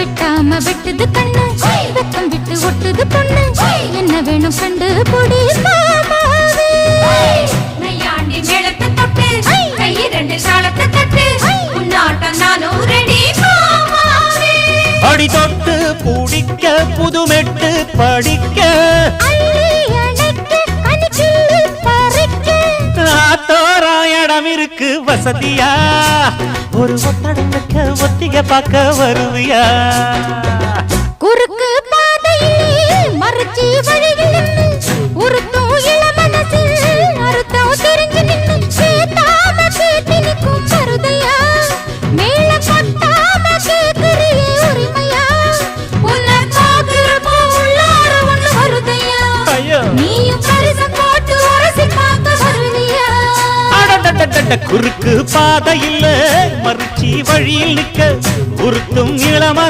வெட்டாம வெட்டுது கண்ணு வெக்கம் விட்டு ஒட்டுது பொண்ணு என்ன வேணும் கண்டு பொடி மாமாவே நையாண்டி மேளத்தை தொட்டு கை ரெண்டு சாலத்தை தட்டு உன்னாட்டம் நானும் ரெடி மாமாவே அடி தொட்டு பூடிக்க புதுமெட்டு படிக்க இடம் இருக்கு வசதியா ஒரு ஒத்தடம் வைக்க ஒத்திக பார்க்க வருவியா குறுக்கு பாதையிலே மறுச்சி வழியில் உருத்தும் இளமனசில் அறுத்தம் தெரிஞ்சு நின்று சேத்தாம கேட்டு நிற்கும் மருதையா மேல கொட்டாம கேட்கிறியே உரிமையா உன்னை பார்க்கிறப்போ உள்ளார ஒண்ணு வருதையா நீயும் பரிசம் போட்டு உரசி பார்க்க வருவியா குறுக்கு பாதையில் மறுச்சி வழியில் நிற்க உருத்தும் இளமன